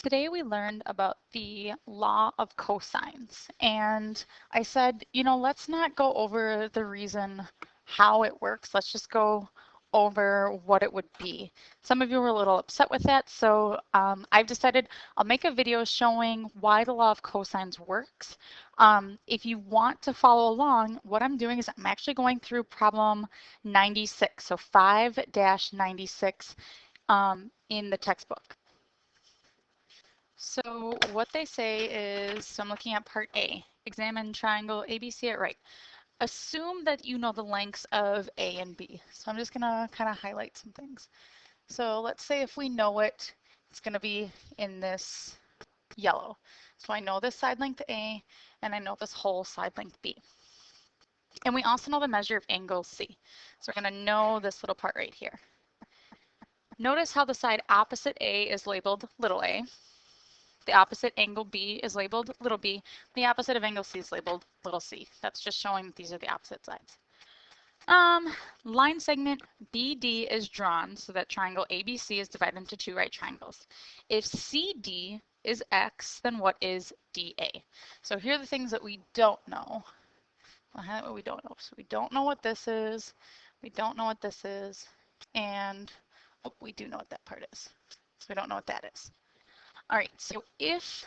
Today we learned about the law of cosines, and I said, let's not go over the reason how it works. Let's just go over what it would be. Some of you were a little upset with that, so I've decided I'll make a video showing why the law of cosines works. If you want to follow along, what I'm doing is I'm actually going through problem 96, so 5-96 in the textbook. So what they say is, so I'm looking at part A, examine triangle ABC at right. Assume that you know the lengths of A and B. So I'm just gonna kind of highlight some things. So let's say if we know it, it's gonna be in this yellow. So I know this side length A and I know this whole side length B. And we also know the measure of angle C. So we're gonna know this little part right here. Notice how the side opposite A is labeled little a. The opposite angle B is labeled little b. The opposite of angle C is labeled little c. That's just showing that these are the opposite sides. Line segment BD is drawn so that triangle ABC is divided into two right triangles. If CD is X, then what is DA? So here are the things that we don't know. What we don't know. So we don't know what this is. We don't know what this is. And oh, we do know what that part is. So we don't know what that is. All right, so if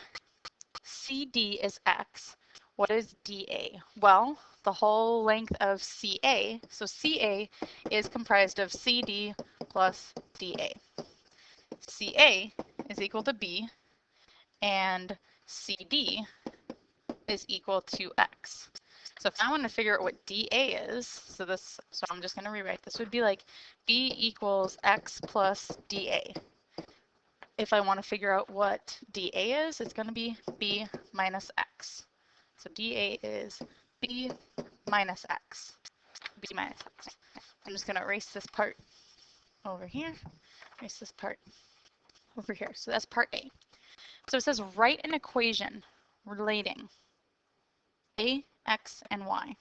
CD is X, what is DA? Well, the whole length of CA, so CA is comprised of CD plus DA. CA is equal to B, and CD is equal to X. So if I want to figure out what DA is, so I'm just going to rewrite this, would be like B equals X plus DA. If I want to figure out what dA is, it's going to be B minus X. So dA is B minus X. B minus X. I'm just going to erase this part over here, erase this part over here. So that's part A. So it says write an equation relating A, X, and Y.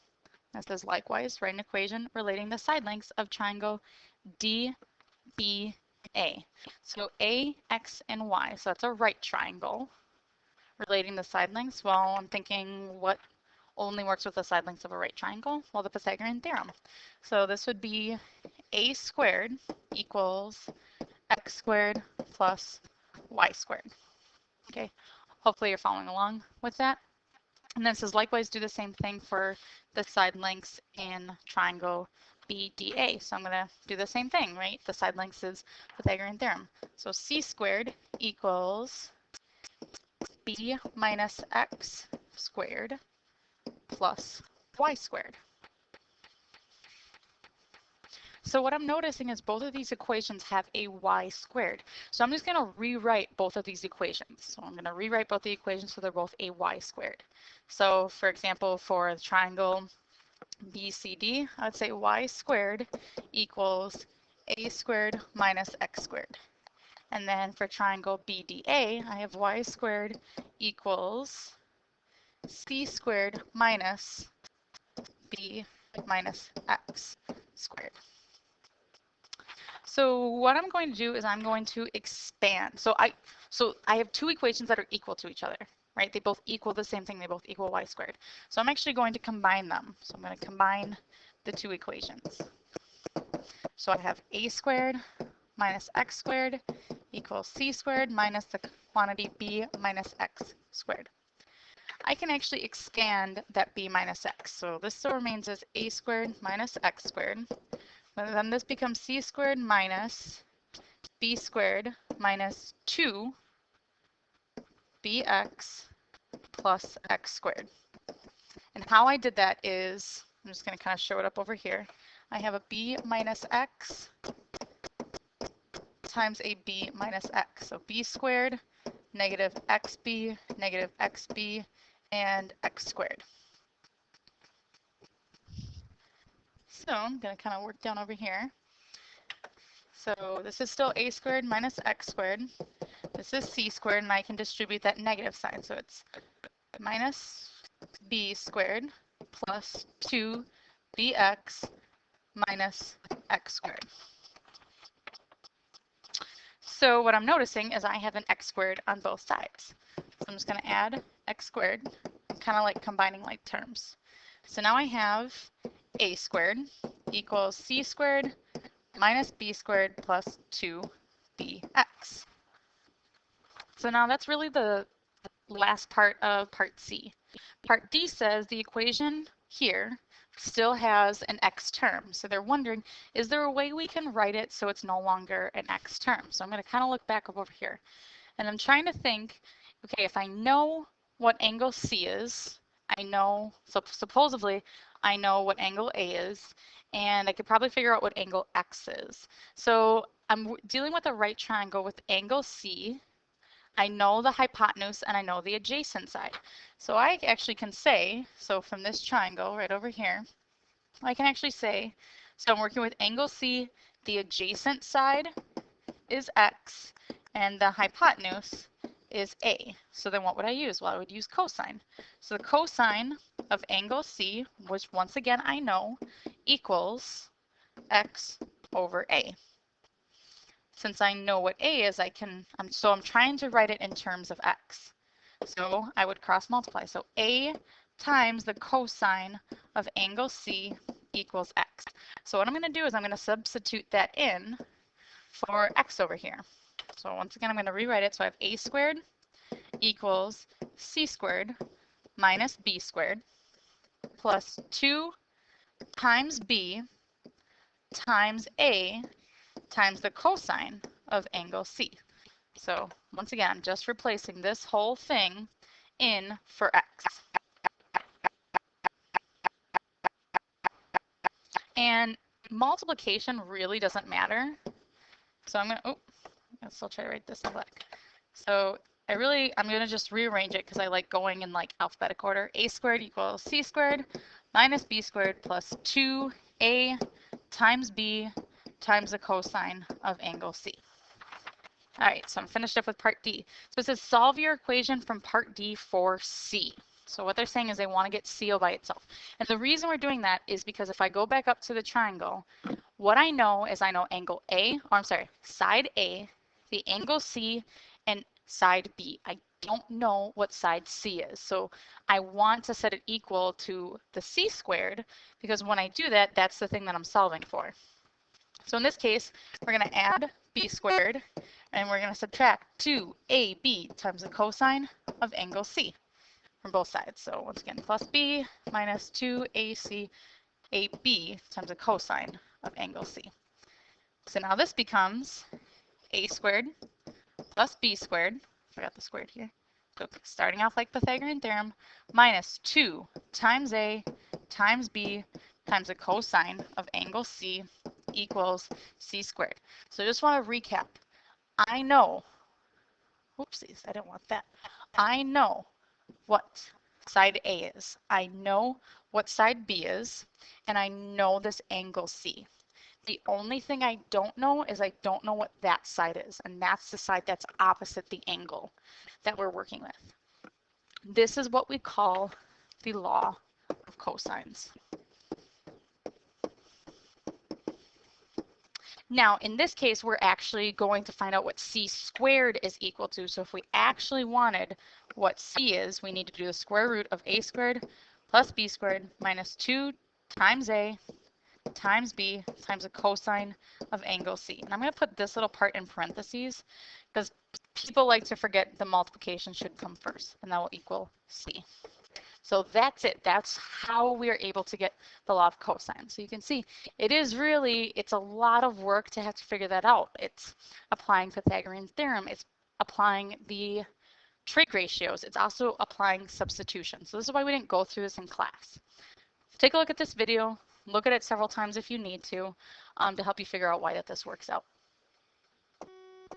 It says likewise, write an equation relating the side lengths of triangle DBA. So A, X, and Y. So that's a right triangle. Relating the side lengths, well, I'm thinking what only works with the side lengths of a right triangle? Well, the Pythagorean theorem. So this would be a squared equals x squared plus y squared. Okay, hopefully you're following along with that. And then it says likewise do the same thing for the side lengths in triangle BDA. So I'm going to do the same thing, right? The side lengths is Pythagorean theorem. So c squared equals b minus x squared plus y squared. So what I'm noticing is both of these equations have a y squared. So I'm just going to rewrite both of these equations. So I'm going to rewrite both the equations so they're both a y squared. So for example, for the triangle BCD, I would say y squared equals a squared minus x squared. And then for triangle BDA, I have y squared equals c squared minus b minus x squared. So what I'm going to do is I'm going to expand. So I have two equations that are equal to each other, right? They both equal the same thing. They both equal y squared. So I'm actually going to combine them. So I'm going to combine the two equations. So I have a squared minus x squared equals c squared minus the quantity b minus x squared. I can actually expand that b minus x. So this still remains as a squared minus x squared. But then this becomes c squared minus b squared minus 2 bx plus x squared. And how I did that is, I'm just going to kind of show it up over here. I have a b minus x times a b minus x. So b squared, negative xb, and x squared. So I'm going to kind of work down over here. So this is still a squared minus x squared. This is c squared, and I can distribute that negative sign. So it's minus b squared plus 2bx minus x squared. So what I'm noticing is I have an x squared on both sides. So I'm just going to add x squared, kind of like combining like terms. So now I have a squared equals c squared minus b squared plus 2bx. So now that's really the last part of part C. Part D says the equation here still has an x term. So they're wondering, is there a way we can write it so it's no longer an x term? So I'm going to kind of look back up over here. And I'm trying to think, okay, if I know what angle C is, I know, so supposedly, I know what angle A is, and I could probably figure out what angle X is. So I'm dealing with a right triangle with angle C. I know the hypotenuse and I know the adjacent side. So I actually can say, so from this triangle right over here, I can actually say, so I'm working with angle C, the adjacent side is X, and the hypotenuse is A. So then what would I use? Well, I would use cosine. So the cosine of angle C, which once again I know, equals X over A. Since I know what A is, so I'm trying to write it in terms of X. So I would cross multiply. So A times the cosine of angle C equals X. So what I'm going to do is I'm going to substitute that in for X over here. So once again, I'm going to rewrite it. So I have A squared equals C squared minus B squared plus 2 times B times A times the cosine of angle C. So once again, I'm just replacing this whole thing in for X. And multiplication really doesn't matter. So I'm going to, I'll still try to write this in black. So I'm going to just rearrange it because I like going in like alphabetic order. A squared equals C squared minus B squared plus 2A times B times the cosine of angle C. All right, so I'm finished up with part D. So it says solve your equation from part D for C. So what they're saying is they want to get C by itself. And the reason we're doing that is because if I go back up to the triangle, what I know is I know angle A, or I'm sorry, side A, the angle C, and side B. I don't know what side C is. So I want to set it equal to the C squared because when I do that, that's the thing that I'm solving for. So in this case, we're going to add B squared and we're going to subtract 2AB times the cosine of angle C from both sides. So once again, plus B minus 2AC AB times the cosine of angle C. So now this becomes A squared plus B squared, forgot the squared here, so starting off like Pythagorean theorem, minus 2 times A times B times the cosine of angle C equals C squared. So I just want to recap. I know, whoopsies, I didn't want that. I know what side A is. I know what side B is, and I know this angle C. The only thing I don't know is I don't know what that side is, and that's the side that's opposite the angle that we're working with. This is what we call the law of cosines. Now, in this case, we're actually going to find out what C squared is equal to. So if we actually wanted what C is, we need to do the square root of A squared plus B squared minus 2 times A times B times the cosine of angle C. And I'm going to put this little part in parentheses because people like to forget the multiplication should come first, and that will equal C. So that's it. That's how we are able to get the law of cosine. So you can see it's a lot of work to have to figure that out. It's applying Pythagorean theorem. It's applying the trig ratios. It's also applying substitution. So this is why we didn't go through this in class. Take a look at this video. Look at it several times if you need to help you figure out why this works out.